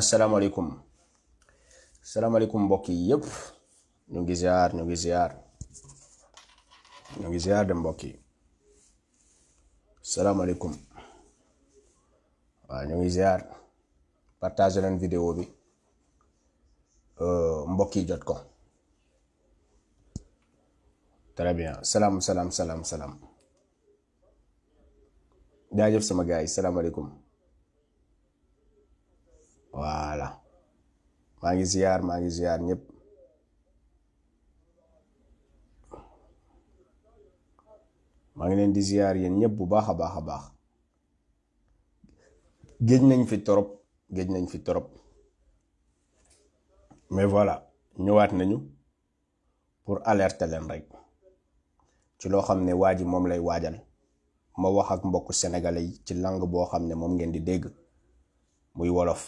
asalaamaaleykum salaamaaleykum mbokk yi yëpp ñu ngi ziar de mbokk yi salaamaaleykum waaw ñu ngi ziar partage leen vidéo bi mbokk yi jot ko très bien salaam jaajëf sama gars yi salaamaaleykum voilà maa ngi ziar ñëpp maa ngi leen di ziar yéen ñëpp bu baax a baax géej nañ fi torop mais voilà ñëwaat nañu pour alerter leen rek ci loo xam ne waa ji moom lay waajal ma wax ak mbokk sénégalais yi ci langue boo xam ne moom ngeen di dégg muy wolof.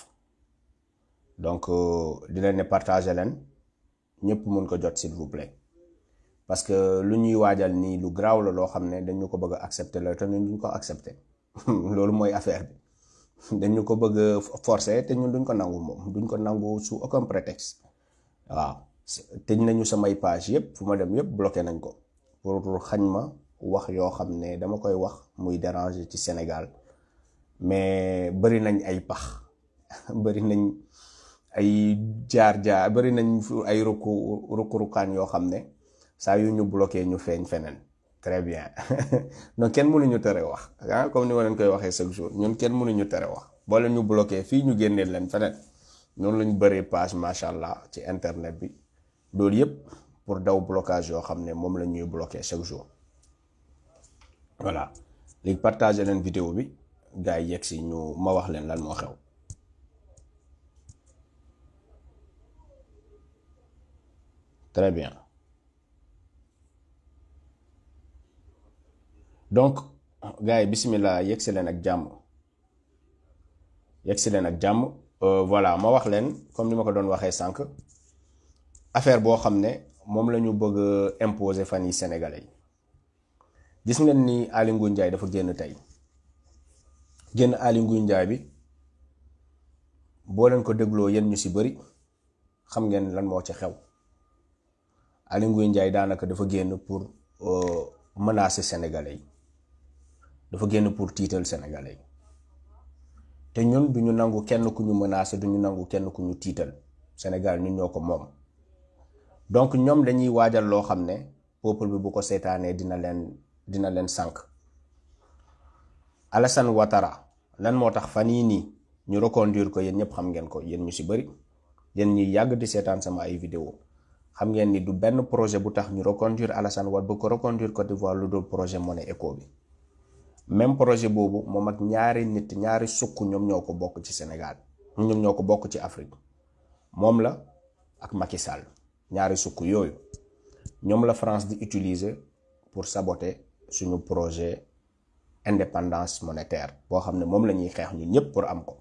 Donc di leen ne partager leen ñëpp mun ko jot s'il vous plaît parce que lu ñuy waajal nii lu garaaw la loo xam ne dañu ko bëgg a accepter la te ñun duñ ko accepter loolu mooy affaire bi dañu ko bëgg a forcer te ñun duñ ko nangu moom duñ ko nangu sous aucun prétexte waaw tëj nañu samay page yëpp fu ma dem yëpp bloqué nañ ko pour xañ ma wax yoo xam ne dama koy wax muy déranger ci Sénégal mais bari nañ ay pax bari nañ ay jaar bari nañ ay rukaan yoo xam ne saa yu ñu bloqué ñu feeñ feneen très bien donc kenn mënuñu tere wax comme ni ma leen koy waxee chaque jour ñun kenn mënuñu tere wax boo leen ñu bloqué fii ñu génnee leen feneen noonu lañu bëree page macha allah ci internet bi loolu yëpp pour daw blocage yoo xam ne moom la ñuy bloqué chaque jour voilà léegi partager leen vidéo bi gars yi yegg si ñu ma wax leen lan moo xew. Très bien donc gars yi bismillah yegsi leen ak jàmm voilà ma wax leen comme ni ma ko doon waxee sànq affaire boo xam ne moom la ñu bëgg a imposer fan yi sénégalais yi gis ngeen ni Aly Ngouille Ndiaye dafa génn Aly Ngouille Ndiaye bi boo leen ko dégloo yéen ñu ci bari xam ngeen lan moo ci xew. Aly Ngouille Ndiaye daanaka dafa génn pour menacer sénégalais yi dafa génn pour tiital sénégalais yi te ñun duñu nangu kenn ku ñu menacer duñu nangu kenn ku ñu tiital Sénégal ñun ñoo ko moom donc ñoom dañuy waajal loo xam ne peuple bi bu ko seetaanee dina leen sànq. Alassane Ouattara lan moo tax fan yii nii ñu reconduire ko yéen ñëpp xam ngeen ko yéen ñu ci bari yéen ñuy yàgg di seetaan sama ay vidéo xam ngeen ni du benn projet bu tax ñu reconduire Alassane Ouattara bu ko reconduire Côte d'Ivoire lu dul projet Money Eco bi même projet boobu moom ak ñaari sukk ñoom ñoo ko bokk ci Sénégal ñoom ñoo ko bokk ci Afrique moom la ak Macky Sall ñaari sukk yooyu ñoom la France di utiliser pour saboter suñu projet indépendance monétaire boo xam ne moom la ñuy xeex ñun ñëpp pour am ko.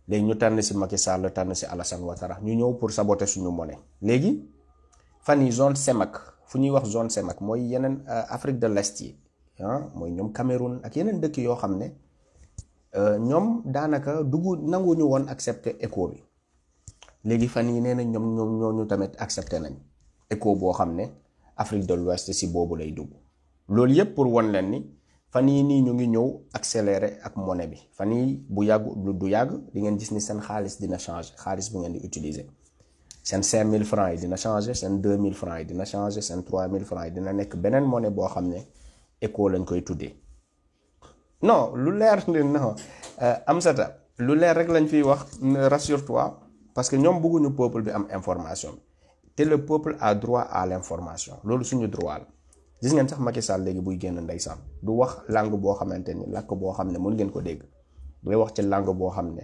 léegi ñu tànn ci Macky Sall tànn ci Alassane Ouattara ñu ñëw pour saboter suñu monnaie léegi fan yi zone CEMAC fu ñuy wax zone CEMAC mooy yeneen Afrique de l'Est yi mooy ñoom Cameroun ak yeneen dëkk yoo xam ne ñoom daanaka nanguñu woon accepter ECO bi léegi fan yi nee na ñoom ñooñu tamit accepter nañ ECO boo xam ne Afrique de l'Ouest ci boobu lay dugg loolu yépp pour won leen ni fan yii nii ñu ngi ñëw accélérer ak monnaie bi fan yii du yàgg di ngeen gis ni seen xaalis dina changer xaalis bu ngeen di utiliser seen 5000 francs yi dina changer seen 2000 francs yi dina changer seen 3000 francs yi dina nekk beneen monnaie boo xam ne ECO lañ koy tuddee non lu leer non Amsata lu leer rek lañ fiy wax rassure-toi parce que ñoom bëgguñu peuple bi am information te le peuple a droit à l'information loolu suñu droit la. gis ngeen sax Macky Sall léegi buy génn ndeysaan du wax langue boo xamante ni làkk boo xam ne mën ngeen ko dégg day wax ci langue boo xam ne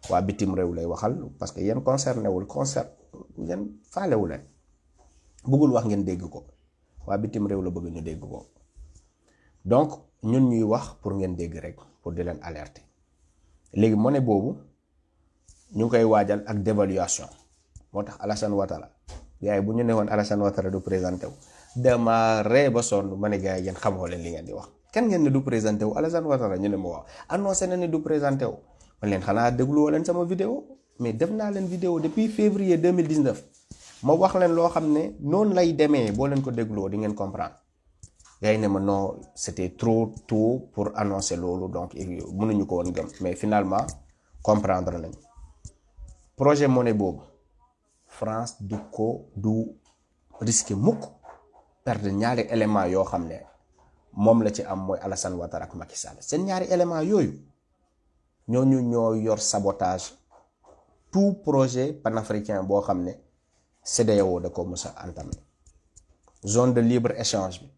waa bitim réew lay waxal parce que yéen concerné wul yéen faalewu leen bëggul wax ngeen dégg ko waa bitim réew la bëgg ñu dégg ko donc ñun ñuy wax pour ngeen dégg rek pour di leen alerter léegi monnaie boobu ñu ngi koy waajal ak dévaluation moo tax Alassane Ouattara yaay bu ñu ne woon Alassane Ouattara du présenté wu dama ree ba sonn ma ne gars yi yéen xamoo leen li ngeen di wax kan ngeen ne du présenté wu Alassane Ouattara ñu ne ma waaw annoncé na ne du présenté wu man leen xanaa dégluwoo leen sama vidéo mais def naa leen vidéo depuis février 2019 ma wax leen loo xam ne noonu lay demee boo leen ko dégloo di ngeen comprendre gars yi ne ma non c'était trop tôt pour annoncer loolu donc mënuñu ko woon gëm mais finalement comprendre nañ projet monnaie boobu France du risquer mukk perdre ñaari élément yoo xam ne moom la ci am mooy Alassane Ouattara ak Macky Sall seen ñaari élément yooyu ñooñu ñoo yor sabotage tout projet panafricain boo xam ne CEDEAO da ko mës a entamé zone de libre échange bi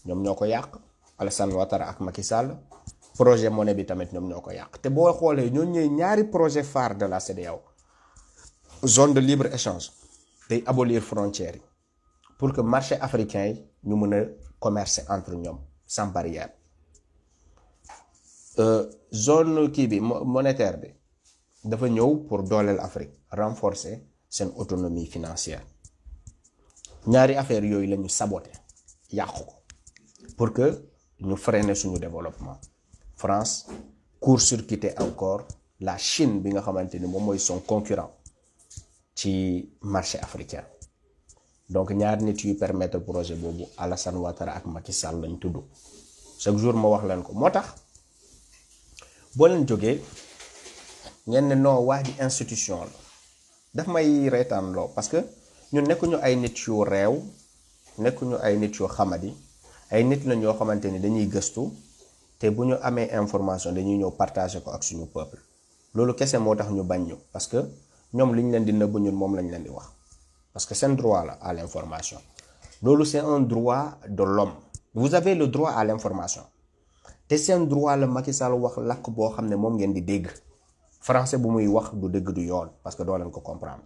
ñoom ñoo ko yàq Alassane Ouattara ak Macky Sall projet monnaie bi tamit ñoom ñoo ko yàq te boo xoolee ñoo ñooy ñaari projet phare de la CEDEAO zone de libre échange day abolir frontières yi pour que marché africain yi ñu mën a commercer entre ñoom sans barrière zone kii bi monétaire bi dafa ñëw pour dooleel Afrique renforcer seen autonomie financière ñaari affaire yooyu la ñu saboté yàq ko pour que ñu freiner suñu développement France court-circuiter encore la Chine bi nga xamante ni moom mooy son concurrent ci marché africain donc ñaari nit yu permettre projet boobu Alassane Ouattara ak Macky Sall lañ tudd chaque jour ma wax leen ko moo tax boo leen jógee ngeen ne non wax di institution la daf may reetaan loo parce que ñun nekkuñu ay nit yu réew nekkuñu ay nit yu xamadi ay nit lañ yoo xamante ni dañuy gëstu te bu ñu amee information dañuy ñëw partager ko ak suñu peuple loolu kese moo tax ñu bañ ñu parce que ñoom liñ leen di nëbb ñun moom lañ leen di wax parce que c'est un droit là à l'information loolu c'est un droit de l'homme vous avez le droit à l'information te seen droit la Macky Sall wax làkk boo xam ne moom ngeen di dégg français bu muy wax du dëgg du yoon parce que doo leen ko comprendre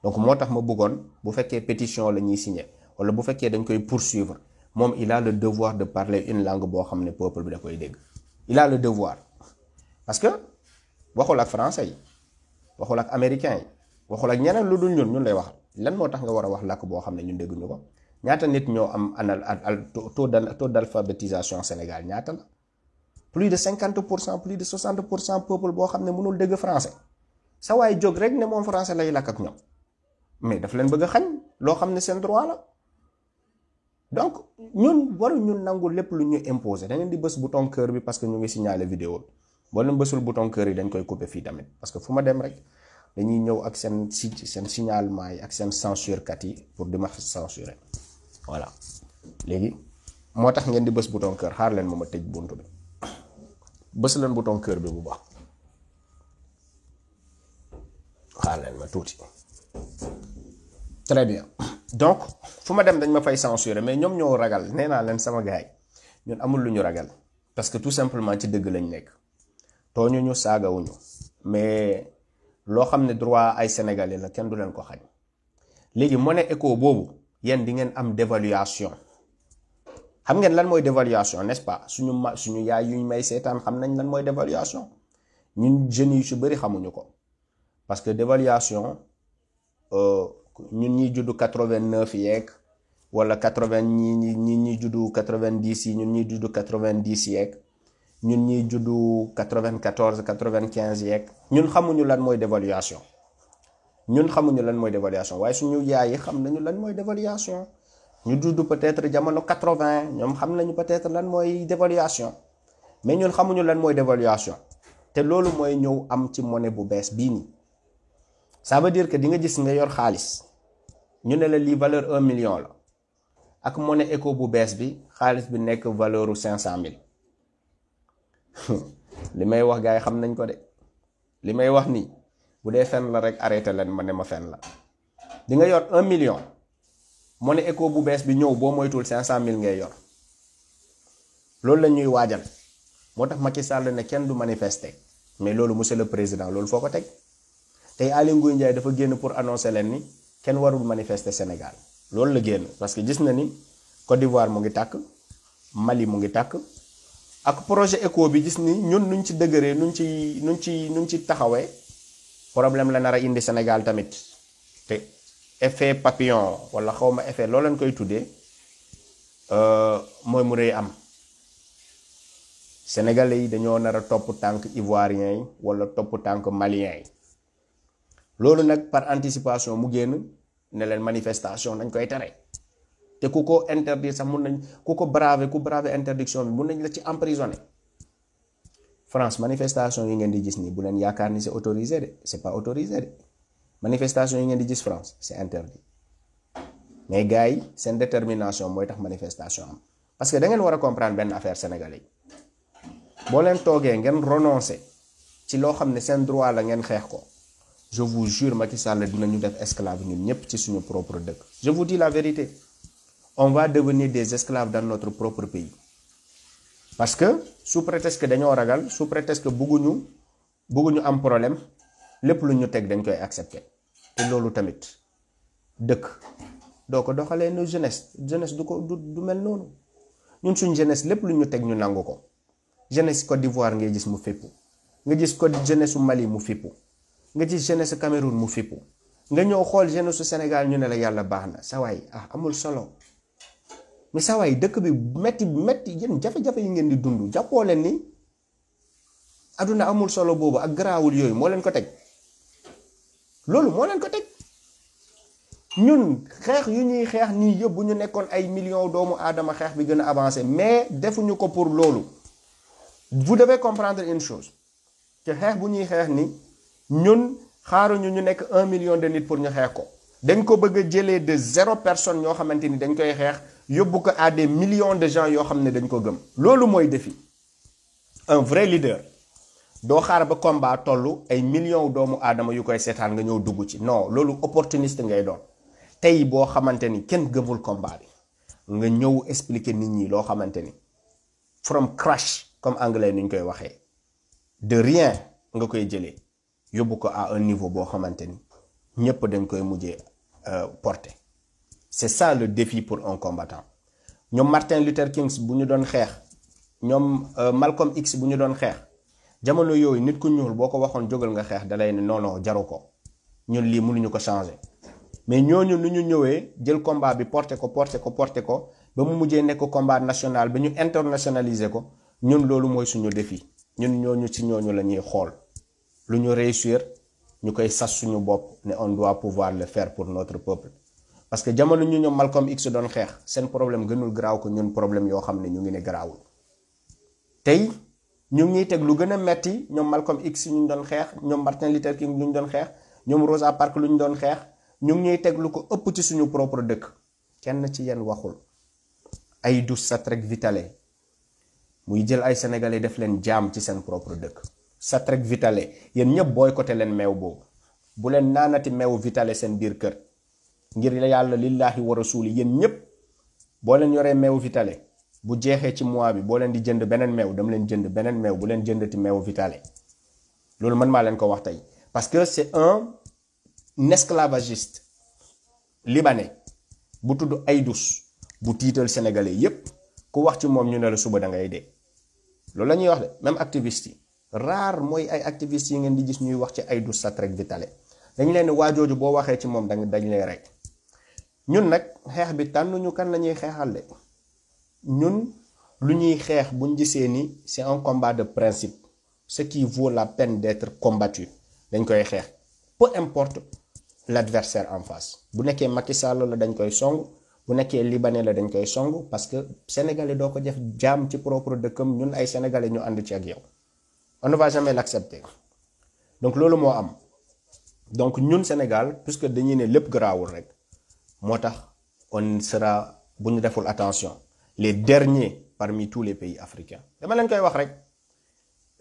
donc moo tax ma bëggoon bu fekkee pétition la ñuy signer wala bu fekkee dañ koy poursuivre moom il a le devoir de parler une langue boo xam ne peuple bi da koy dégg il a le devoir parce que waxul ak français yi waxul ak américain yi waxul ak ñeneen lu dul ñun lay waxal lan moo tax nga war a wax làkk boo xam ne ñun dégguñu ko ñaata nit ñoo am taux d'alphabétisation Sénégal ñaata la plus de 50% plus de 60% peuple boo xam ne mënul dégg français sa waay jóg rek ne moom français lay làkk ak ñoom mais daf leen bëgg a xañ loo xam ne seen droit la donc ñun waruñu nangu lépp lu ñu imposer da ngeen di bës bouton cœur bi parce que ñu ngi signaler vidéo bi boo leen bësul bouton cœur yi dañ koy couper fii tamit parce que fu ma dem rek dañuy ñëw ak seen signalement yi ak seen censure kat yi pour di ma censurer voilà léegi moo tax ngeen di bës bouton cœur xaar leen ma tëj buntu bi bës leen bouton cœur bi bu baax xaar leen ma tuuti très bien donc fu ma dem dañ ma fay censurer mais ñoom ñoo ragal nee naa leen sama gars yi ñun amul lu ñu ragal parce que tout simplement ci dëgg lañ nekk tooñu ñu saagawuñu mais loo xam ne droit ay sénégalais la kenn du leen ko xañ léegi monnaie éco boobu yéen di ngeen am dévaluation xam ngeen lan mooy dévaluation n'est-ce pas suñu yaay yuñ may seetaan xam nañ lan mooy dévaluation ñun jeunes yu ci bëri xamuñu ko parce que dévaluation ñun ñi juddu 89 yeeg wala 80 ñi juddu 90 yi ñun ñi juddu 90 yeeg ñun ñi juddu 94 95 yeeg ñun xamuñu lan mooy dévaluation waaye suñu yaay yi xam nañu lan mooy dévaluation ñu juddu peut-être jamono 80 ñoom xam nañu peut-être lan mooy dévaluation mais ñun xamuñu lan mooy dévaluation te loolu mooy ñëw am ci monnaie bu bees bii nii ça veut dire que di nga gis nga yor xaalis ñu ne la lii valeur 1 million la ak monnaie éco bu bees bi xaalis bi nekk valeur 500 000 li may wax gars yi xam nañ ko de li may wax nii bu dee fen la rek arrêté leen ma ne ma fen la di nga yor 1 million monnaie éco bu bees bi ñëw boo moytul 500 000 ngay yor loolu la ñuy waajal moo tax Macky Sall ne kenn du manifester mais loolu monsieur le président loolu foo ko teg tey Aly Ngouille Ndiaye dafa génn pour annoncer leen ni kenn warul manifester Sénégal loolu la génn parce que gis na ni Côte d'Ivoire mu ngi tàkk Mali mu ngi tàkk ak projet éco bi gis ni ñun nuñ ci dëgëree nuñ ci taxawee problème la nar a indi Sénégal tamit te effet papillon wala xawma effet loolu lañ koy tuddee mooy mu rëy am sénégalais yi dañoo nar a topp tànk ivoiriens yi wala topp tànk maliens yi loolu nag par anticipation mu génn ne leen manifestation nañ koy tere te ku ko interdire sax mun nañ ku braver interdiction bi mun nañ la ci emprisonné. France manifestation yi ngeen di gis nii bu leen yaakaar ni c'est autorisé de c'est pas autorisé de manifestation yi ngeen di gis France c'est interdit mais gars yi seen détermination mooy tax manifestation am parce que da ngeen war a comprendre benn affaire sénégalais boo leen toogee ngeen renoncer ci loo xam ne seen droit la ngeen xeex ko je vous jure Macky Sall dinañu def esclave ñun ñëpp ci suñu propre dëkk. Je vous dis la vérité on va devenir des esclaves dans notre propre pays. Parce que sous prétexte que dañoo ragal sous prétexte que bëgguñu am problème lépp lu ñu teg dañ koy accepter te loolu tamit dëkk doo ko doxalee no jeunesse du mel noonu ñun suñ jeunesse lépp lu ñu teg ñu nangu ko jeunesse Côte d'Ivoire ngay gis mu fippu nga gis ko jeunesse su Mali mu fippu nga gis jeunesse su Cameroun mu fippu nga ñëw xool jeunesse su Sénégal ñu ne la yàlla baax na sa waay amul solo. mais saa waay dëkk bi metti yéen jafe-jafe yi ngeen di dund jàppoo leen ni aduna amul solo boobu ak garaawul yooyu moo leen ko teg loolu moo leen ko teg ñun xeex yu ñuy xeex nii yëpp bu ñu nekkoon ay millions doomu aadama xeex bi gën a avancé mais defuñu ko pour loolu. Vous devez comprendre une chose que xeex bu ñuy xeex ni ñun xaaruñu ñu nekk 1 million de nit pour ñu xeex ko dañ ko bëgg a jëlee de 0 personne ñoo xamante ni dañ koy xeex yóbbu ko à des millions de gens yoo xam ne dañ ko gëm. loolu mooy défi un vrai leader doo xaar ba combat tollu ay millions doomu aadama yu koy seetaan nga ñëw dugg ci non loolu opportuniste ngay doon tey boo xamante ni kenn gëmul combat bi nga ñëw expliquer nit ñi loo xamante ni from crash comme anglais ni ñu koy waxee de rien nga koy jëlee yóbbu ko à un niveau boo xamante ni ñëpp dañ koy mujjee porter. C'est ça le défi pour un combattant. ñoom Martin Luther King bu ñu doon xeex ñoom Malcolm X bu ñu doon xeex jamono yooyu nit ku ñuul boo ko waxoon jógal nga xeex dalay ne non jaru ko ñun lii mënuñu ko changer mais ñooñu nu ñu ñëwee jël combat bi porter ko ba mu mujjee nekk combat national ba ñu internationaliser ko ñun loolu mooy suñu défi ñun ñooñu la ñuy xool lu ñu réussir ñu koy sas suñu bopp ne on doit pouvoir le faire pour notre peuple. parce que jamono ñu ñoom Malcolm X doon xeex seen problème gënul garaaw ko ñun problème yoo xam ne ñu ngi ne garaawul tey ñu ngi ñuy teg lu gën a metti ñoom Malcolm X ñu doon xeex ñoom Martin Luther King lu ñu doon xeex ñoom Rosa Parks lu ñu doon xeex ñu ngi ñuy teg lu ko ëpp ci suñu propre dëkk kenn ci yéen waxul. Aïdou Satrek Vitale muy jël ay sénégalais def leen jaam ci seen propre dëkk Satrek Vitale yéen ñëpp boycotté leen meew boobu bu leen naanati meew Vitale seen biir kër. ngir yàlla lillahi wa rasuli yéen ñëpp boo leen yoree meewu Vitale bu jeexee ci mois bi boo leen di jënd beneen meew dama leen jënd beneen meew bu leen jëndati meewu Vitale loolu man maa leen ko wax tey parce que c'est un esclavagiste libanais bu tudd Aïdous bu tiital sénégalais yépp ku wax ci moom ñu ne la suba da ngay dee loolu la ñuy wax de même activiste yi rare mooy ay activistes yi ngeen di gis ñuy wax ci Aïdous Satrek Vitale dañ leen waajooju boo waxee ci moom dañ lay rek ñun nag xeex bi tànnuñu kan la ñuy xeexal de ñun lu ñuy xeex buñ gisee ni c'est un combat de principe ce qui vaut la peine d'être combattu dañ koy xeex peu importe l'adversaire en face bu nekkee Macky Sall la dañ koy song bu nekkee libanais la dañ koy song parce que sénégalais doo ko def jaam ci propre dëkkam ñun ay sénégalais ñu ànd ci ak yow on ne va jamais l'accepter donc loolu moo am donc ñun Sénégal puisque dañuy ne lépp garaawul rek moo tax on sera bu ñu deful attention les derniers parmi tous les pays africains dama leen koy wax rek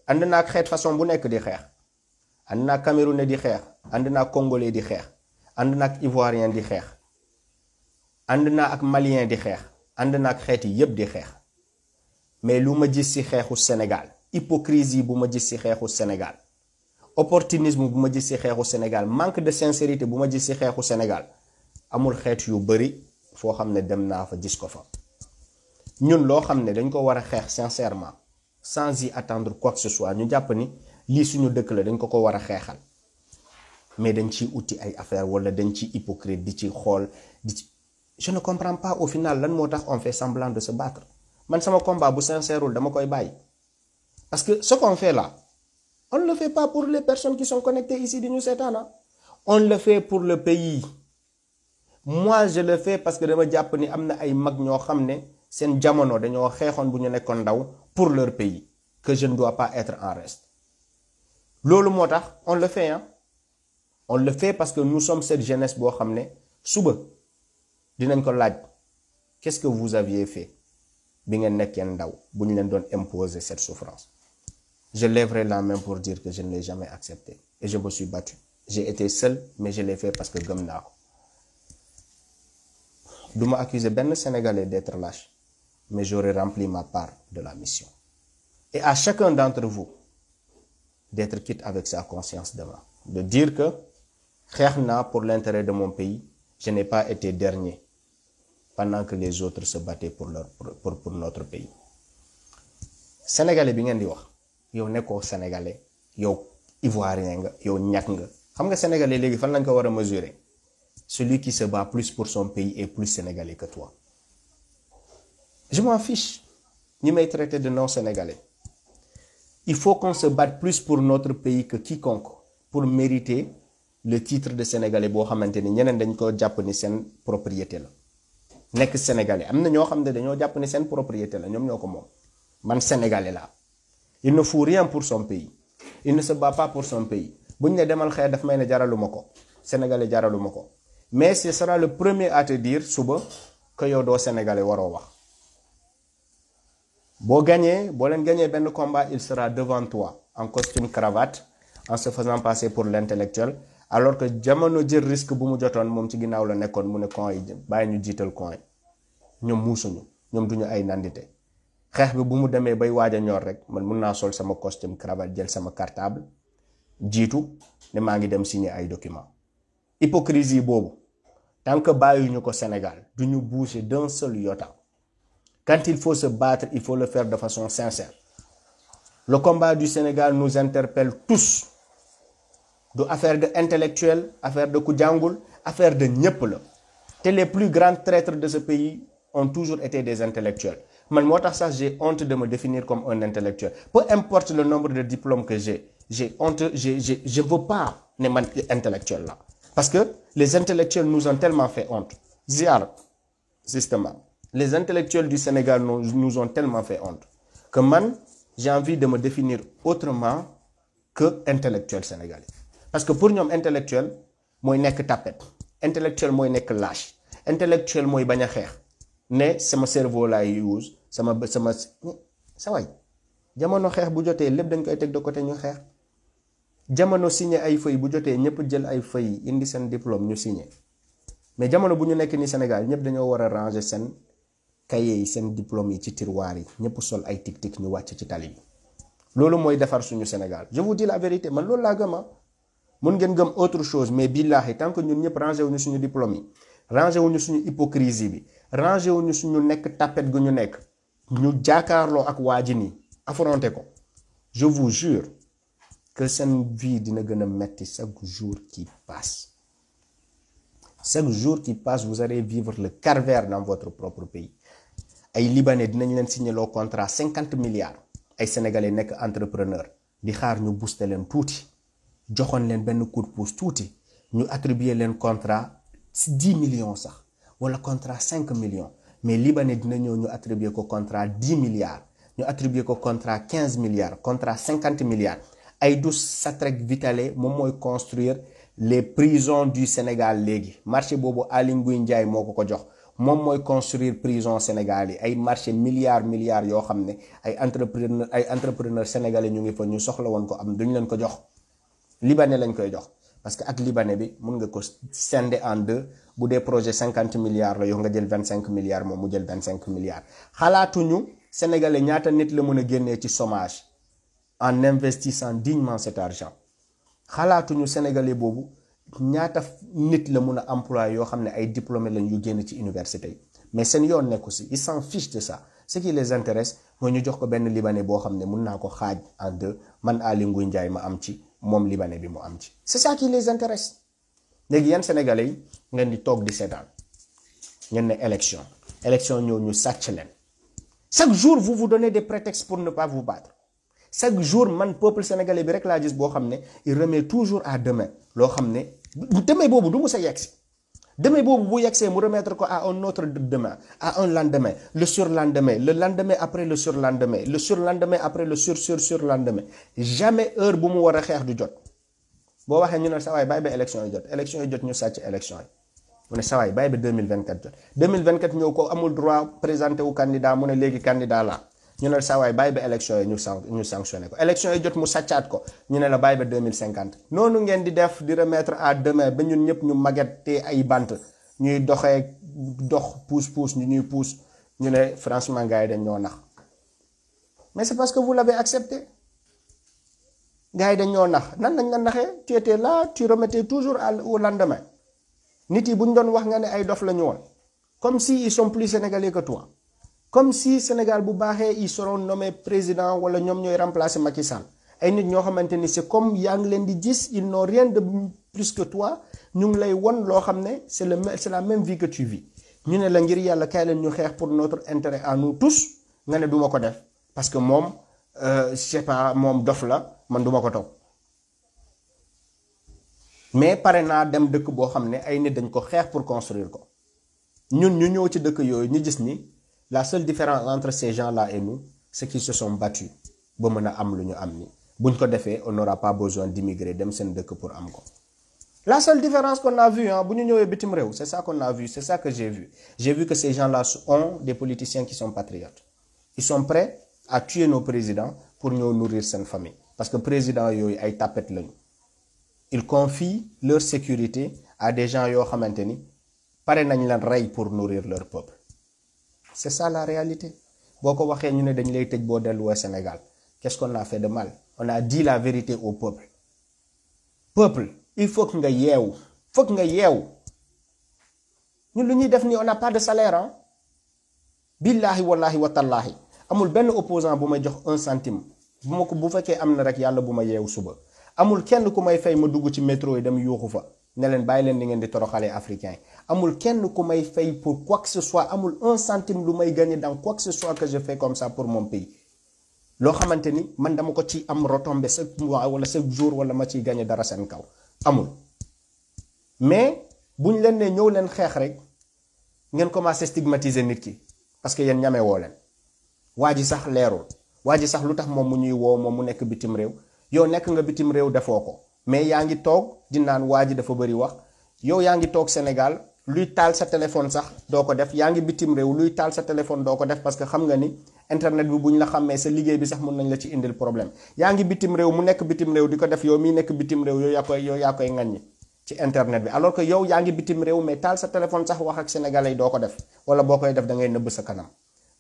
ànd naa ak xeet façon bu nekk di xeex ànd naa Camerounais di xeex ànd naa Congolais di xeex ànd naa ak Ivoirien di xeex ànd naa ak Malien di xeex ànd naa ak xeet yi yépp di xeex mais lu ma gis ci xeexu Sénégal hypocrisie bu ma gis ci xeexu Sénégal opportunisme bu ma gis ci xeexu Sénégal manque de sincérité bu ma gis ci xeexu Sénégal amul xeet yu bari foo xam ne dem naa fa gis ko fa ñun loo xam ne dañ ko war a xeex sincèrement sans y attendre quoi que ce soit ñu jàpp ni lii suñu dëkk la dañ ko war a xeexal mais dañ ciy uti ay affaire wala dañ ci hypocrite di ci xool di ci je ne comprends pas au final lan moo tax on fait semblant de se battre man sama combat bu sincèreul dama koy bàyyi parce que ce qu'on fait là on ne le fait pas pour les personnes qui sont connectées ici di ñu seetaana On le fait pour le pays. Moi je le fais parce que dama jàpp ni am na ay mag ñoo xam ne seen jamono dañoo xeexoon bu ñu nekkoon ndaw pour leur pays que je ne dois pas être en reste. loolu moo tax on le fait hein. On le fait parce que nous sommes cette jeunesse boo xam ne suba dinañ ko laaj qu'est-ce que vous aviez fait bi ngeen nekkee ndaw bu ñu leen doon imposer cette souffrance. Je lèverai la main pour dire que je ne l'ai jamais accepté et je me suis battu. J'ai été seul mais je l'ai fait parce que gëm naa ko. Du ma accuser benn Sénégalais d'être lâche mais j'aurais rempli ma part de la mission. Et à chacun d'entre vous d'être quitte avec sa conscience demain, de dire que xeex naa pour l'intérêt de mon pays, je n'ai pas été dernier pendant que les autres se battaient pour notre pays. Sénégalais bi ngeen di wax yow nekkoo Sénégalais yow Ivoirien nga yow ñàkk nga xam nga Sénégalais léegi fan lañ ko war a mesurer. Celui qui se bat plus pour son pays est plus sénégalais que toi. Je m'en fiche ñi may traiter de non sénégalais. Il faut qu'on se batte plus pour notre pays que quiconque pour mériter le titre de sénégalais boo xamante ni ñeneen dañ ko jàpp ni seen propriété la. Nekk sénégalais am na ñoo xam ne dañoo jàpp ni seen propriété la ñoom ñoo ko moom. Man sénégalais la. Il ne fout rien pour son pays. Il ne se bat pas pour son pays. buñ ne demal xeex daf may ne jaraluma ko. Sénégalais jaraluma ko. Mais ce sera le premier à te dire suba que yow doo sénégalais waroo wax. Boo leen gagné benn combat, il sera devant toi en costume cravate en se faisant passer pour l'intellectuel alors que jamono jël risque bu mu jotoon moom ci ginnaaw la nekkoon mu ne coin yi bàyyi ñu jiital coin yi ñoom muusuñu ñoom duñu ay nandite xeex bi bu mu demee bay waaj a ñor rek man mun naa sol sama costume cravate jël sama cartable jiitu ne maa ngi dem signer ay documents. Hypocrisie boobu tant que bàyyuñu ko Sénégal duñu bouger d'un seul iota. Quand il faut se battre, il faut le faire de façon sincère. Le combat du Sénégal nous interpelle tous. De affaire de intellectuels, affaire de ku jàngul, affaire de ñëpp la. Te les plus grands traîtres de ce pays ont toujours été des intellectuels. Man moo tax sax j'ai honte de me définir comme un intellectuel. Peu importe le nombre de diplômes que j'ai honte, je veux pas ne man intellectuel là. Parce que les intellectuels nous ont tellement fait honte. Ziar, systématiquement. Les intellectuels du Sénégal nous ont tellement fait honte que man, j'ai envie de me définir autrement que intellectuel sénégalais. Parce que pour nous, intellectuel, moi, n'est que tapette. Intellectuel, moi, n'est que lâche. Intellectuel, moi, bañ a xeex. Ne sama cerveau là use, sama sa way. Jamono xeex bu jotee lépp dañ koy teg de côté ñu xeex. Jamono signé ay feuilles bu jotee ñëpp jël ay feuilles indi seen diplôme ñu signé. Mais jamono bu ñu nekk ni Sénégal ñëpp dañoo war a ranger seen cahier yi seen diplôme yi ci tiroir yi ñëpp sol ay tic-tic ñu wàcc ci tali bi loolu mooy defar suñu Sénégal. Je vous dis la vérité man loolu laa gëm mun ngeen gëm autre chose mais billahi tant que ñun ñëpp rangé wuñu suñu diplôme yi rangé wuñu suñu hypocrisie bi rangé wuñu suñu nekk tapette gu ñu nekk ñu jaakaarloo ak waa ji nii affronté ko je vous jure que seen vie dina gën a metti chaque jour qui passe. Chaque jour qui passe vous allez vivre le calvaire dans votre propre pays. Ay Libanais dinañ leen signer loo contrat 50 milliards ay Sénégalais nekk entrepreneur di xaar ñu booster leen tuuti joxoon leen benn coup de pouce tuuti ñu attribuer leen contrat 10 millions sax wala contrat 5 millions mais Libanais dina ñëw ñu attribuer ko contrat 10 milliards ñu attribuer ko contrat 15 milliards contrat 50 milliards ay Aïdou Satrek Vitale moom mooy construire les prisons du Sénégal léegi marché boobu Aly Ngouille Ndiaye moo ko jox moom mooy construire prison Sénégal yi ay marché milliards yoo xam ne ay entrepreneur sénégalais ñu ngi fa ñu soxla woon ko am duñ leen ko jox libanais lañ koy jox parce que ak libanais bi mun nga ko scinder en deux bu dee projet 50 milliards la yow nga jël 25 milliards moom mu jël 25 milliards xalaatuñu sénégalais ñaata nit la mën a génnee ci chômage en investissant dignement cet argent xalaatuñu sénégalais boobu ñaata nit la mun a employé yoo xam ne ay diplômés lañ yu génn ci université yi mais seen yoon nekku si ils s'en fichent de ça ce qui les intéresse mooy ñu jox ko benn libanais boo xam ne mun naa ko xaaj en deux man Aly Ngouille Ndiaye ma am ci moom libanais bi mu am ci c'est ça qui les intéresse. léegi yan sénégalais yi ngeen di toog di seetaan ngeen ne élection ñëw ñu sàcc leen chaque jour vous vous donnez des prétextes pour ne pas vous battre. Chaque jour man peuple sénégalais bi rek laa gis boo xam ne il remet toujours à demain loo xam ne demain boobu du mu sa yegsi. Demain boobu bu yegsee mu remettre ko à un autre demain, à un lendemain, le surlendemain, le lendemain après le surlendemain, le surlendemain après le surlendemain. Jamais heure bu mu war a xeex du jot. boo waxee ñu ne sa waay bàyyi ba élection yi jot ñu sàcc élection yi mu ne sa waay bàyyi ba 2024 jot 2024 ñëw ko amul droit présenté wu candidat mu ne léegi candidat la ñu ne sa waay bàyyi ba élection yi ñu sanctionné ko élection yi jot mu sàccaat ko ñu ne la bàyyi ba 2050 noonu ngeen di def di remettre à demain ba ñun ñëpp ñu maget te ay bant ñuy dox pousse ñuy pousse ñu ne franchement gars yi dañ ñoo nax mais c'est parce que vous l'avez accepté. gars yi dañ ñoo nax nan lañ la naxee tu étais là tu remettais toujours au lendemain nit yi bu ñu doon wax nga ne ay dof la ñu woon comme si ils sont plus sénégalais que toi comme si Sénégal bu baaxee ils seront nommés président wala ñoom ñooy remplacer Macky Sall ay nit ñoo xamante ni c'est comme yaa ngi leen di gis ils n'ont rien de plus que toi ñu ngi lay won loo xam ne c'est la même vie que tu vis ñu ne la ngir yàlla kaay leen ñu xeex pour notre intérêt à nous tous nga ne duma ko def parce que moom je sais pas moom dof la man duma ko topp mais pare naa dem dëkk boo xam ne ay nit dañ ko xeex pour construire ko ñun ñu ñëw ci dëkk yooyu ñu gis ni la seule différence entre ces gens-là et nous c'est qu'ils se sont battus ba mën a am lu ñu am ni buñ ko defee on n'aura pas besoin d'immigrer dem seen dëkk pour am ko. La seule différence qu'on a vu bu ñu ñëwee bitim réew c'est ça qu'on a vu, c'est ça que j'ai vu que ces gens-là ont des politiciens qui sont patriotes. Ils sont prêts à tuer nos présidents pour ñoo nourrir seen famille parce que président yooyu ay tapet lañu. Ils confient leur sécurité à des gens yoo xamante ni pare nañ leen rey pour nourrir leur peuple. C'est ça la réalité. boo ko waxee ñu ne dañ lay tëj boo delluwee Sénégal qu'est-ce qu'on a fait de mal? On a dit la vérité au peuple. Peuple, il faut que nga yeewu ñun lu ñuy def ni on n'a pas de salaire billahi wallahi wa tallahi amul benn opposant bu may jox 1 centime bu fekkee am na rek yàlla bu ma yeewu suba amul kenn ku may fay ma dugg ci métro yi dem yuuxu fa ne leen bàyyi leen di ngeen di toroxalee africain yi amul kenn ku may fay pour quoi que ce soit amul 1 centime lu may gagner dans quoi que ce soit que je fais comme ça pour mon pays loo xamante ni man dama ko ci am retombé chaque mois wala chaque jour wala ma ciy gagner dara seen kaw amul mais buñ leen ne ñëw leen xeex rek ngeen commencé stigmatiser nit ki parce que yéen ñame woo leen waa ji sax leerul waa ji sax lu tax moom mu ñuy woo moom mu nekk bitim réew yow nekk nga bitim réew defoo ko mais yaa ngi toog di naan waa ji dafa bëri wax yow yaa ngi toog Sénégal luy taal sa téléphone sax doo ko def yaa ngi bitim réew luy taal sa téléphone doo ko def parce que xam nga ni internet bi bu ñu la xàmmee sa liggéey bi sax mën nañ la ci indil problème yaa ngi bitim réew mu nekk bitim réew di ko def yow miy nekk bitim réew yow yaa koy ŋaññi ci internet bi alors que yow yaa ngi bitim réew mais taal sa téléphone sax wax ak sénégalais yi doo ko def wala boo koy def da ngay nëbb sa kanam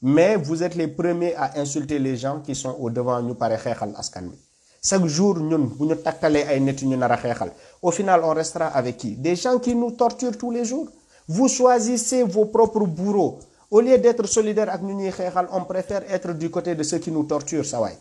mais vous êtes les premiers à insulter les gens qui sont au devant ñu pare xeexal askan bi chaque jour ñun bu ñu takkalee ay nit ñu nar a xeexal au final on restera avec qui? Des gens qui nous torturent tous les jours. Vous choisissez vos propres bourreaux au lieu d'être solidaire ak ñu ñuy xeexal on préfère être du côté de ceux qui nous torturent sa waay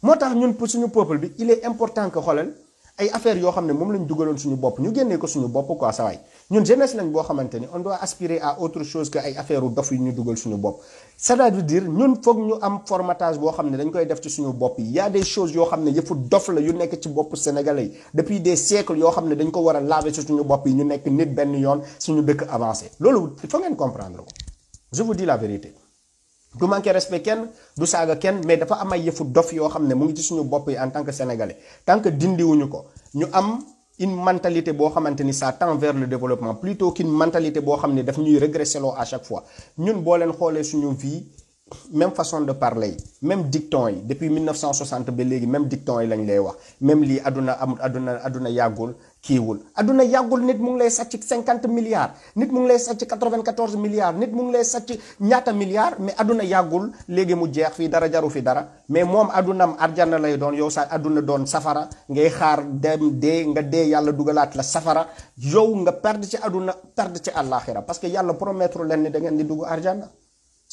moo tax ñun pour suñu peuple bi il est important que xoolal ay affaires yoo xam ne moom lañ dugaloon suñu bopp ñu génnee ko suñu bopp quoi sa waay ñun jeunesse lañ boo xamante ni on doit aspirer à autre chose que ay affaires dof yu ñu dugal suñu bopp c'est-à-dire ñun foog ñu am formatage boo xam ne dañ koy def ci suñu bopp yi y a des choses yoo xam ne yëfu dof la yu nekk ci bopp sénégalais yi depuis des siècles yoo xam ne dañ ko war a laver ci suñu bopp yi ñu nekk nit benn yoon suñu dëkk avancé loolu il faut ngeen comprendre ko je vous dis la vérité du manquer respect kenn du saaga kenn mais dafa am ay yëfu dof yoo xam ne mu ngi ci suñu bopp yi en tant que sénégalais tant que dindiwuñu ko ñu am une mentalité boo xamante ni ça tend vers le développement plutôt qu'une mentalité boo xam ne daf ñuy régresser loo à chaque fois ñun boo leen xoolee suñu vie même façon de parler yi même dicton yi depuis 1960 ba léegi même dicton yi lañ lay wax même lii aduna amul aduna yàggul kiiwul aduna yàggul nit mu ngi lay sàcc 50 milliards nit mu ngi lay sàcc 94 milliards nit mu ngi lay sàcc ñaata milliards mais aduna yàggul léegi mu jeex fii dara jaru fi dara mais moom adunam arjana lay doon yow sa aduna doon safara ngay xaar dem dee nga dee yàlla dugalaat la safara yow nga perdre ci aduna perdre ci àllaaxira parce que yàlla promettre leen ni da ngeen di dugg arjana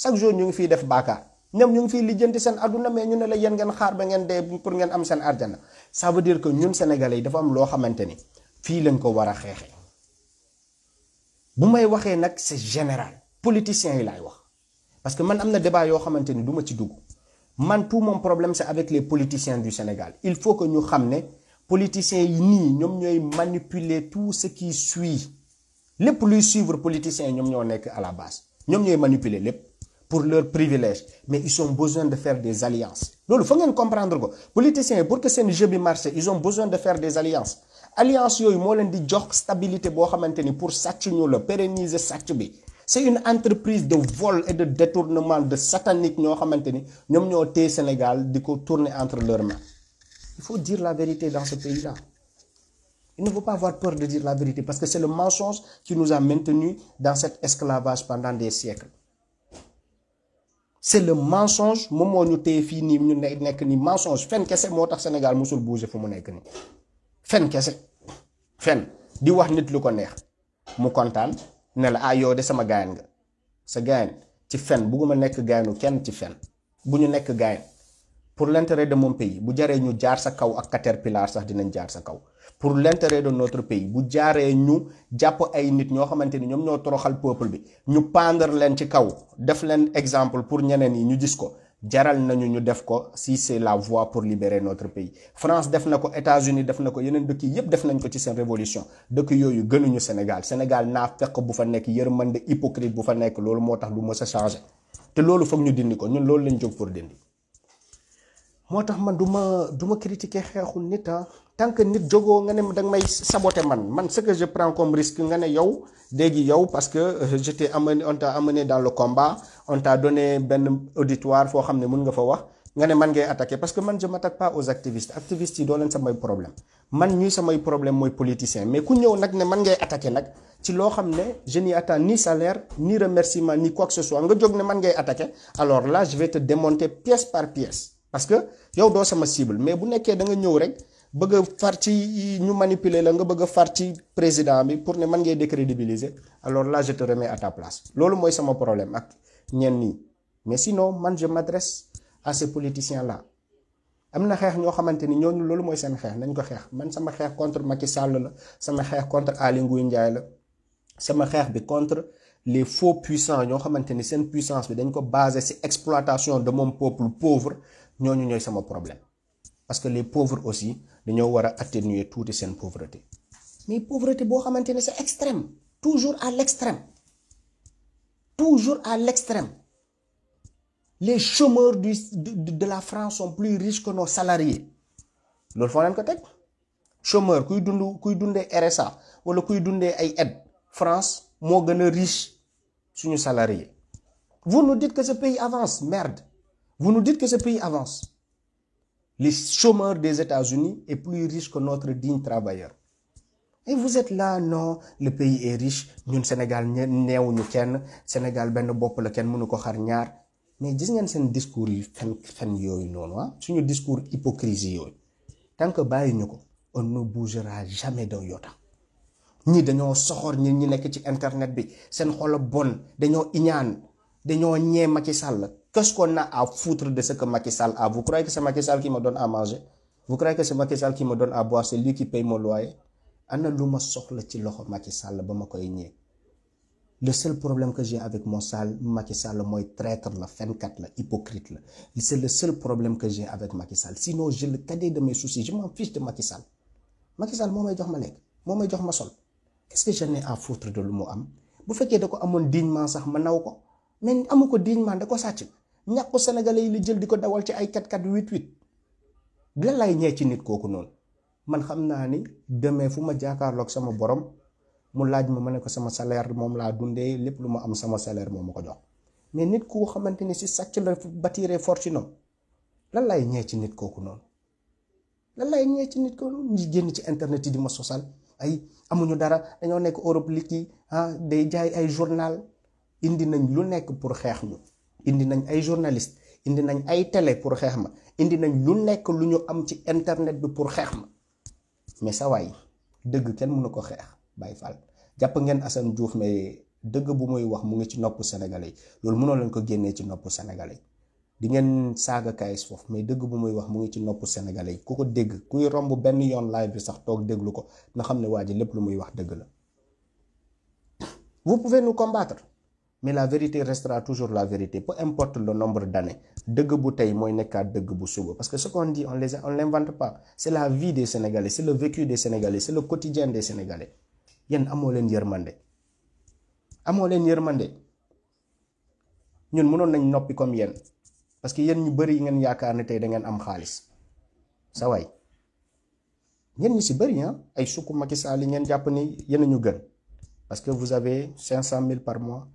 chaque jour ñu ngi fiy def baakaar ñoom ñu ngi fiy lijjanti seen aduna mais ñu ne la yéen ngeen xaar ba ngeen dee pour ngeen am seen arjana ça veut dire que ñun sénégalais yi dafa am loo xamante ni fii lañ ko war a xeexee bu may waxee nag c'est général politiciens yi laay wax parce que man am na débat yoo xamante ni du ma ci dugg man tout mon problème c'est avec les politiciens du Sénégal il faut que ñu xam ne politiciens yi nii ñoom ñooy manipuler tout ce qui suit lépp luy suivre politiciens yi ñoom ñoo nekk à la base ñoom ñooy manipuler lépp pour leur privilège mais ils ont besoin de faire des alliances loolu fa ngeen comprendre ko politiciens yi pour que seen jeu bi marché ils ont besoin de faire des alliances alliance yooyu moo leen di jox stabilité boo xamante ni pour sàcc ñu la pérenniser sàcc bi c'est une entreprise de vol et de détournement de satanique ñoo xamante ni ñoom ñoo téye Sénégal di ko tourner entre leurs mains il faut dire la vérité dans ce pays-là il ne faut pas avoir peur de dire la vérité parce que c'est le mensonge qui nous a maintenus dans cet esclavage pendant des siècles c'est le mensonge moom moo ñu téye fii nii ñu nekk ni mensonge fen kese moo tax Sénégal musul bouger fu mu nekk nii fen kese fen di wax nit lu ko neex mu kontaan ne la yow de sama gaayan nga sa gaayan ci fen bugguma nekk gaayanu kenn ci fen bu ñu nekk gaayan pour l'intérêt de mon pays bu jaree ñu jaar sa kaw ak caterpillar sax dinañ jaar sa kaw pour l'intérêt de notre pays bu jaaree ñu jàpp ay nit ñoo xamante ni ñoom ñoo toroxal peuple bi ñu pendre leen ci kaw def leen exemple pour ñeneen yi ñu gis ko jaral nañu ñu def ko si c'est la voie pour libérer notre pays France def na ko États-Unis def na ko yeneen dëkk yi yépp def nañ ko ci seen révolution dëkk yooyu gënuñu Sénégal naa fekk bu fa nekk yërmande hypocrite bu fa nekk loolu moo tax du mës a changer te loolu foog ñu dindi ko ñun loolu lañ jóg pour dindi moo tax man du ma critiquer xeexu nit tant que nit jógoo nga ne danga may saboter man ce que je prends comme risque nga ne yow léegi yow parce que on t'a amené dans le combat on t'a donné benn auditoire foo xam ne mun nga fa wax nga ne man ngay attaquer parce que man je m'attaque pas aux activistes yi doo leen samay problème man ñuy samay problème mooy politicien mais ku ñëw nag ne man ngay attaquer nag ci loo xam ne je n'y attends ni salaire ni remerciement ni quoi que ce soit nga jóg ne man ngay attaquer alors là je vais te démonter pièce par pièce parce que yow doo sama cible mais bu nekkee da nga ñëw rek bëgg a far ci ñu manipuler la nga bëgg a far ci président bi pour ne man ngay décrédibiliser alors là je te remets à ta place loolu mooy sama problème ak ñenn ñi mais sinon man je m'adresse à ces politiciens là am na xeex ñoo xamante ni ñooñu loolu mooy seen xeex nañ ko xeex man sama xeex contre Macky Sall la sama xeex contre Aly Ngouille Ndiaye la sama xeex bi contre les faux puissants ñoo xamante ni seen puissance bi dañ ko basé ci exploitation de mon peuple pauvre ñooñu ñooy sama problème parce que les pauvres aussi dañoo war a atténuer tuuti seen pauvreté mais pauvreté boo xamante ne c'est extrême toujours à l'extrême les chômeurs de la France sont plus riches que nos salariés loolu foo leen ko teg chômeur kuy dundee RSA wala kuy dundee ay aide France moo gën a riche suñu salarié vous nous dites que ce pays avance merde vous nous dites que ce pays avance les chômeurs des États-Unis est plus riche que notre digne travailleur et vous êtes là non le pays est riche ñun Sénégal neewuñu kenn Sénégal benn bopp la kenn mënu ko xar ñaar mais gis ngeen seen discours yi fen yooyu noonu suñu discours hypocrisie yooyu tant que bàyyi ñu ko on ne bougera jamais d'un iota ñi dañoo soxor ñi nekk ci internet bi seen xol bon dañoo iñaan dañoo ñee Macky Sall qu'est-ce qu'on a à foutre de ce que Macky Sall a vous croyez que c'est Macky Sall qui me donne à manger vous croyez que c'est Macky Sall qui me donne à boire c'est lui qui paye mon loyer ana lu ma soxla ci loxo Macky Sall ba ma koy ñee le seul problème que j'ai avec Macky Sall mooy traître la fenkat la hypocrite la c'est le seul problème que j'ai avec Macky Sall sinon j'ai le cadet de mes soucis je m'en fiche de Macky Sall moo may jox ma lekk moo may jox ma sol qu'est-ce que j'en ai à foutre de lu mu am bu fekkee da ko amoon dignement sax ma naw ko mais amu ko dignement da ko sàcc ñàkku sénégalais yi li jël di ko dawal ci ay 4x4 8x8 lan lay ñee ci nit kooku noonu man xam naa ni demee fu ma jaakaarloog sama borom mu laaj ma ne ko sama salaire moom laa dundee lépp lu ma am sama salaire moom ma ko jox mais nit koo xamante ni si sàcc la bâtiré fortune lan lay ñee ci nit kooku noonu ñi génn ci internet yi di ma sosal ay amuñu dara dañoo nekk Europe liggéey day jaay ay journal indi nañ lu nekk pour xeex ñu indi nañ ay journaliste indi nañ ay télé pour xeex ma indi nañ lu nekk lu ñu am ci internet bi pour xeex ma mais sa waay dëgg kenn mënu ko xeex Baye Fall jàpp ngeen Assane Diouf mais dëgg bu muy wax mu ngi ci nopp sénégalais loolu mënoo leen ko génnee ci nopp sénégalais di ngeen saaga kayis foofu mais dëgg bu muy wax mu ngi ci nopp sénégalais ku ko dégg kuy romb benn yoon live bi sax toog déglu ko na xam ne waa ji lépp lu muy wax dëgg la vous pouvez nous combattre mais la vérité restera toujours la vérité peu importe le nombre d'années dëgg bu tey mooy nekkaat dëgg bu suba parce que ce qu'on dit on l'invente pas c'est la vie des Sénégalais c'est le vécu des Sénégalais c'est le quotidien des Sénégalais yéen amoo leen yërmande ñun mënoon nañ noppi comme yéen parce que yéen ñu bari yi ngeen yaakaar ne tey da ngeen am xaalis sa waay ñen ñi si bari ay sukku Macky Sall ngeen jàpp ni yéen ñu gën parce que vous avez 500 000 par mois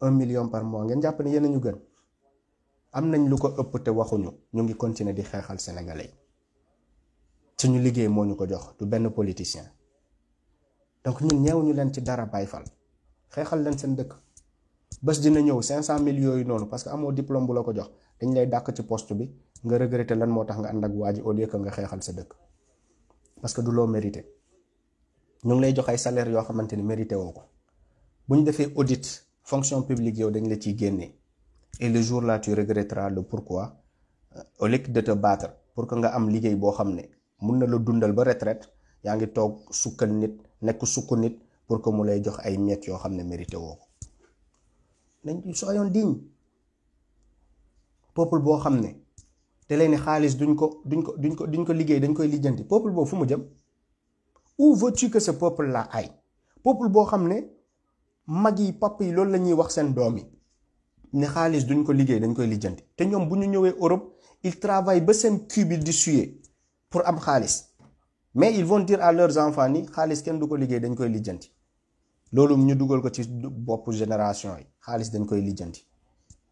1 million par mois ngeen jàpp ni yéen ñu gën am nañ lu ko ëpp te waxuñu ñu ngi continuer di xeexal sénégalais suñu liggéey moo ñu ko jox du benn politicien donc ñun ñeewuñu leen ci dara Baye Fall xeexal leen seen dëkk bés dina ñëw 500 000 yooyu noonu parce que amoo diplôme bu la ko jox dañ lay dàq ci poste bi nga regretter lan moo tax nga ànd ak waa ji au lieu que nga xeexal sa dëkk parce que du loo mérité ñu ngi lay jox ay salaire yoo xamante ni mérité woo ko bu ñu defee audit fonction publique yow dañ la ciy génnee et le jour là tu regretteras le pourquoi au lieu de te battre pour que nga am liggéey boo xam ne mun na la dundal ba retraite yaa ngi toog sukkal nit nekk sukk nit pour que mu lay jox ay miettes yoo xam ne mérité woo ko nañ soyons digne peuple boo xam ne te leen ni xaalis duñ ko liggéey dañ koy lijjanti peuple boobu fu mu jëm où veux-tu que ce peuple là aille peuple boo xam ne mag yi papa yi loolu la ñuy wax seen doom yi ne xaalis duñ ko liggéey dañ koy lijjanti te ñoom bu ñu ñëwee Europe ils travaillent ba seen cul bi di suer pour am xaalis mais ils vont dire à leurs enfants ni xaalis kenn du ko liggéey dañ koy lijjanti loolu ñu dugal ko ci bopp génération yi xaalis dañ koy lijjanti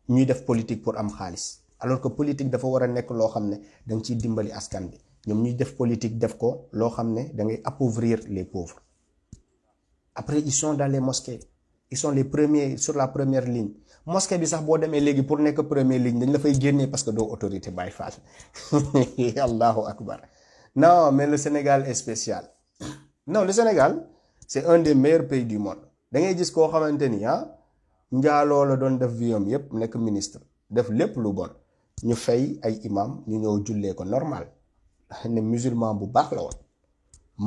ñuy def politique pour am xaalis alors que politique dafa war a nekk loo xam ne danga ciy dimbali askan bi ñoom ñuy def politique def ko loo xam ne da ngay appauvrir les pauvres après ils sont dans les mosquées ils sont les premiers sur la première ligne mosquée bi sax boo demee léegi pour nekk première ligne dañ la fay génnee parce que doo autorité Baye Fall allahu akbar non mais le Sénégal est spécial non le Sénégal c'est un des meilleurs pays du monde da ngay gis koo xamante ni njaaloo la doon def viom yépp nekk ministre def lépp lu bon ñu fay ay imam ñu ñëw jullee ko normal ne musulman bu baax la woon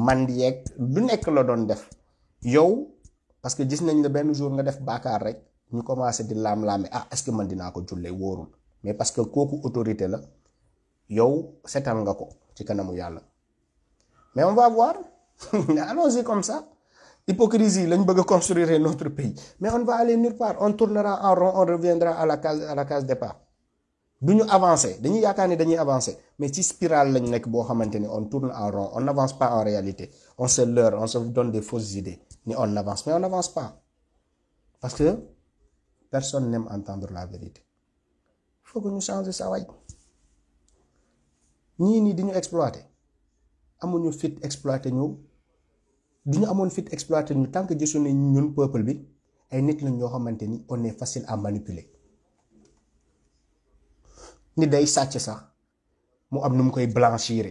man yeeg lu nekk la doon def yow parce que gis nañ la benn jour nga def baakaar rek ñu commencé di laam-laame est-ce que man dinaa ko jullee wóorul mais parce que kooku autorité la yow setal nga ko ci kanamu yàlla mais on va voir allons-y comme ça hypocrisie lañ bëgg a construire notre pays mais on va aller nulle part on tournera en rond on reviendra à la case départ du ñu avancer dañuy yaakaar ni dañuy avancer mais ci spirale lañ nekk boo xamante ni on tourne en rond on n'avance pas en réalité on se leurre on se donne des fausses idées ni on avance mais on n'avance pas parce que personne n'aime entendre la vérité il faut que ñu changer ça waay ñii nii di ñu exploiter amuñu fit exploiter ñu du ñu amoon fit exploiter ñu tant que gisuñu ñun peuple bi ay nit lañ ñoo xamante ni on est facile à manipuler ni day sàcc sax mu am nu mu koy blanchir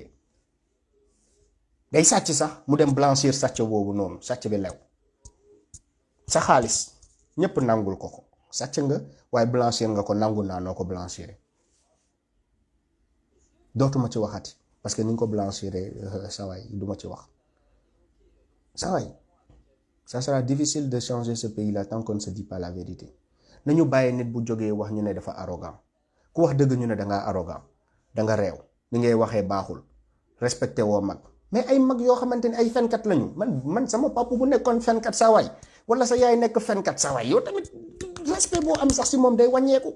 day sàcc sax mu dem blanchir sàcc boobu noonu sàcc bi lew sa xaalis ñépp nangul ko sàcc nga waaye blanchir nga ko nangul naa noo ko blanchir dootuma ci waxati parce que ni nga ko blanchir sa waay duma ci wax sa waay ça sera difficile de changer ce pays là tant qu'on ne se dit pas la vérité nañu bàyyi nit bu jógee wax ñu ne dafa arrogant ku wax dëgg ñu ne dangaa arrogant danga réew ni ngay waxee baaxul respecté woo mag mais ay mag yoo xamante ni ay fenkat lañu man sama papa bu nekkoon fenkat sa waay wala sa yaay nekk fenkat sa waay yow tamit respect boo am sax si moom day wàññeeku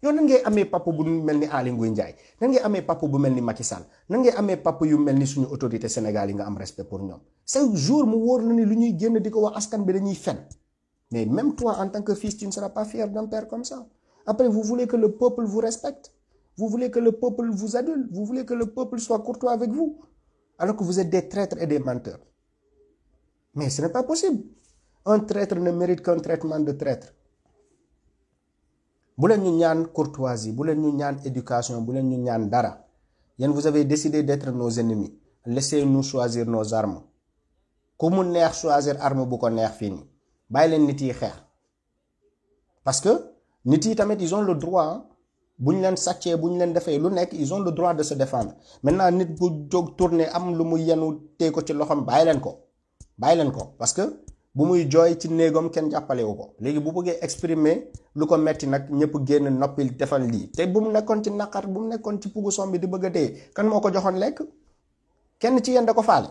yow nan ngay amee papa bu mel ni Aly Ngouille Ndiaye nan ngay amee papa bu mel ni Macky Sall nan ngay amee papa yu mel ni suñu autorité Sénégal yi nga am respect pour ñoom chaque jour mu wóor la ni lu ñuy génn di ko wax askan bi dañuy fen mais même toi en tant que fils tu ne seras pas fier d'un père comme ça après vous voulez que le peuple vous respecte vous voulez que le peuple vous adule vous voulez que le peuple soit courtois avec vous alors que vous êtes des traîtres et des menteurs mais ce n'est pas possible un traître ne mérite qu'un traitement de traître bu leen ñu ñaan courtoisie bu leen ñu ñaan éducation bu leen ñu ñaan dara yéen vous avez décidé d'être nos ennemis laissez-nous choisir nos armes ku mu neex choisir arme bu ko neex fii nii bàyyi leen nit yi xeex parce que nit yi tamit ils ont le droit bu ñu leen sàccee bu ñu leen defee lu nekk ils ont le droit de se défendre maintenant nit bu jóg tourner am lu mu yenu tee ko ci loxoom bàyyi leen ko parce que bu muy jooy ci néegam kenn jàppalewu ko léegi bu bëggee exprimer lu ko metti nag ñëpp génn noppil defal lii te bu mu nekkoon ci naqar bu mu nekkoon ci pugu som bi di bëgg a dee kan moo ko joxoon lekk kenn ci yéen da ko faale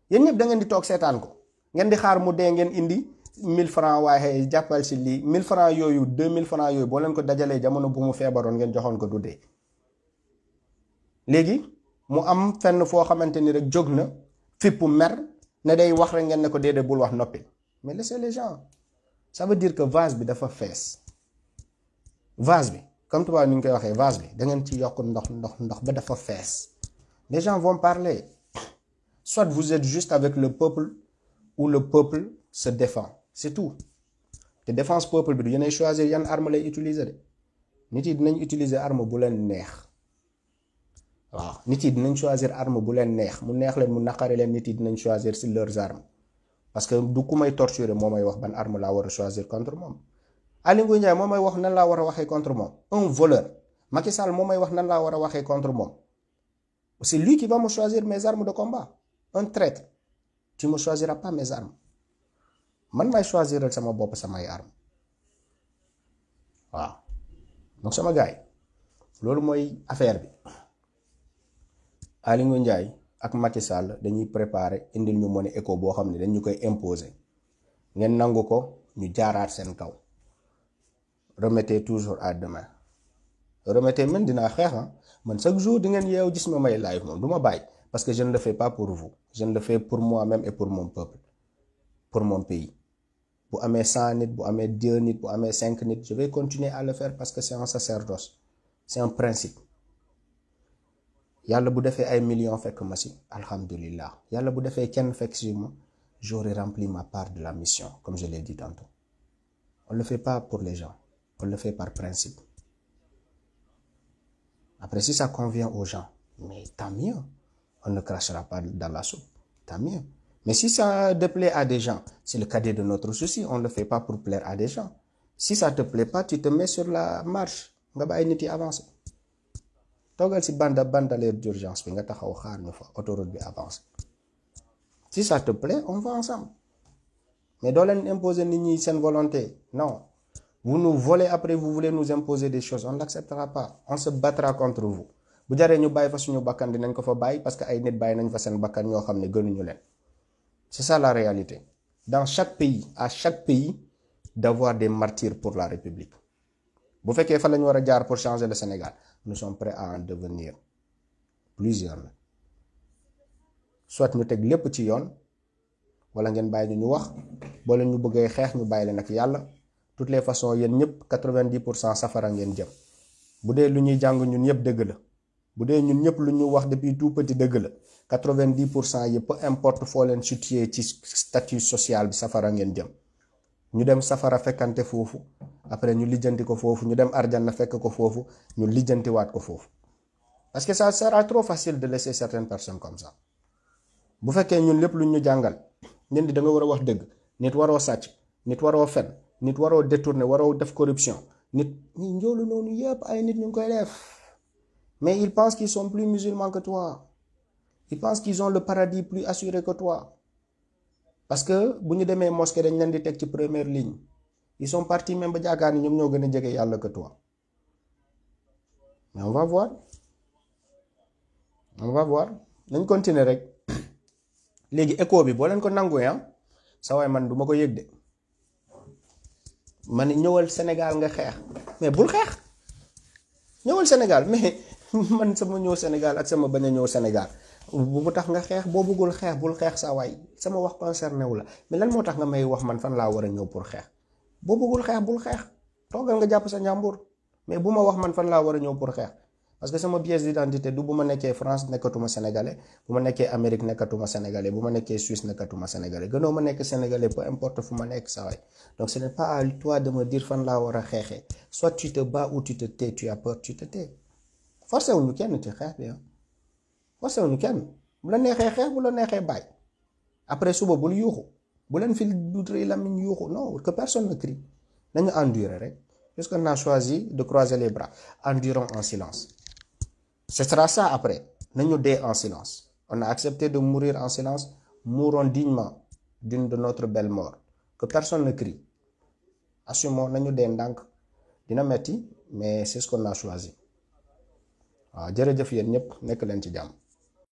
yéen ñëpp da ngeen di toog seetaan ko ngeen di xaar mu dee ngeen indi 1000 francs waaye jàppal si lii 1000 francs yooyu 2000 francs yooyu boo leen ko dajalee jamono bu mu feebaroon ngeen joxoon ko du dee léegi mu am fenn foo xamante ni rek jóg na fippu mer ne day wax rek ngeen ne ko déedéet bul wax noppi mais laissez les gens ça veut dire que vase bi dafa fees vase bi comme tubaab ni ñu koy waxee vase bi da ngeen ci yokk ndox ba dafa fees les gens vont parler soit vous êtes juste avec le peuple ou le peuple se défend c'est tout te défense peuple bi du yéenay choisir yan arme lay utiliser de nit yi dinañ utiliser arme bu leen neex waaw nit yi dinañ choisir arme bu leen neex mu neex leen mu naqari leen nit yi dinañ choisir si leurs armes parce que du ku may torturer moo may wax ban arme laa war a choisir contre moom Aly Ngouille Ndiaye moo may wax nan laa war a waxee contre moom un voleur Macky Sall moo may wax nan laa war a waxee contre moom c'est lui qui va me choisir mes armes de combat un traître tu me choisiras pas mes armes man may choisiral sama bopp samay armes waaw donc sama gars yi loolu mooy affaire bi Aly Ngouille Ndiaye ak Macky Sall dañuy préparer indil ñu monnaie éco boo xam ne dañ ñu koy imposer ngeen nangu ko ñu jaaraat seen kaw remettez toujours à demain remettez man dinaa xeex man chaque jour di ngeen yeew gis ma may live moom du ma bàyyi parce que je ne le fais pas pour vous je ne le fais pour moi-même et pour mon peuple pour mon pays bu amee 100 nit bu amee 2 nit bu amee 5 nit je vais continuer à le faire parce que c'est un sacerdoce c'est un principe yàlla bu defee ay millions fekk ma si alhamdulillah yàlla bu defee kenn fekk si ma j'aurai rempli ma part de la mission comme je l'ai dit tantôt on le fait pas pour les gens on le fait par principe après si ça convient aux gens mais tant mieux on ne crachera pas dans la soupe tant mieux mais si ça déplaît à des gens c'est le cadet de notre souci on le fait pas pour plaire à des gens si ça te plaît pas tu te mets sur la marche nga bàyyi nit yi avancer toogal si bandaleer d'urgence bi nga taxaw xaar ñu fa autoroute bi avance si ça te plaît on va ensemble mais doo leen imposer nit ñi seen volonté non vous nous volez après vous voulez nous imposer des choses on n'acceptera pas on se battra contre vous bu jaree ñu bàyyi fa suñu bakkan dinañ ko fa bàyyi parce que ay nit bàyyi nañ fa seen bakkan ñoo xam ne gënuñu leen c'est ça la réalité dans chaque pays à chaque pays d'avoir des martyrs pour la République bu fekkee fa lañ war a jaar pour changer le Sénégal nous sommes prêts à en devenir plusieurs la soit ñu teg lépp ci yoon wala ngeen bàyyi ñu wax boo leen ñu bëggee xeex ñu bàyyi leen ak yàlla toutes les façons yéen ñëpp 90% safara ngeen jëm bu dee lu ñuy jàng ñun ñëpp dëgg la bu dee ñun ñëpp lu ñu wax depuis tout petit dëgg la 90% yi peu importe foo leen situé ci statut social bi safara ngeen jëm ñu dem safara fekkante foofu après ñu lijjanti ko foofu ñu dem arjana fekk ko foofu ñu lijjantiwaat ko foofu parce que ça sera trop facile de laisser certaines personnes comme ça bu fekkee ñun lépp lu ñu jàngal nit di da nga war a wax dëgg nit waroo sàcc nit waroo fen nit waroo détourner waroo def corruption nit ñi njoolu noonu yëpp ay nit ñu ngi koy def mais ils pensent qu'ils sont plus musulmans que toi ils pensent qu'ils ont le paradis plus assuré que toi parce que bu ñu demee mosquée dañ leen di teg ci première ligne ils sont partis même ba jaakaar ni ñoom ñoo gën a jege yàlla que toi mais on va voir nañ continuer rek léegi écho bi boo leen ko nanguwee sa waay man du ma ko yëg de man ñëwal Sénégal nga xeex mais bul xeex ñëwal Sénégal mais man sama ñëw Sénégal ak sama bañ a ñëw Sénégal bu tax nga xeex boo bëggul xeex bul xeex sa waay sama wax concerné wu la mais lan moo tax nga may wax man fan laa war a ñëw pour xeex boo bëggul xeex bul xeex toogal nga jàpp sa njàmbur mais bu ma wax man fan laa war a ñëw pour xeex parce que sama pièce d'identité du bu ma nekkee France nekkatuma sénégalais bu ma nekkee Amérique nekkatuma sénégalais bu ma nekkee Suisse nekkatuma sénégalais gënoo ma nekk sénégalais peu importe fu ma nekk sa waay donc ce n'est pas à toi de me dire fan laa war a xeexee soit tu te bats ou tu te tais tu as peur tu te tais forcé wuñu kenn ci xeex bi forcé wuñu kenn bu la neexee xeex bu la neexee bàyyi après suba bul yuuxu bu leen fi dutray lamiñ yuuxu non que personne ne crie nañu endurer rek puisqu'on a choisi de croiser les bras endurons en silence ce sera ça après nañu dee en silence on a accepté de mourir en silence mourons dignement d'une de notre belle mort que personne ne crie. Assumons, nañu dee ndànk, dina metti mais c'est ce qu'on a choisi. waaw jërëjëf yéen ñëpp nekk leen ci jàmm.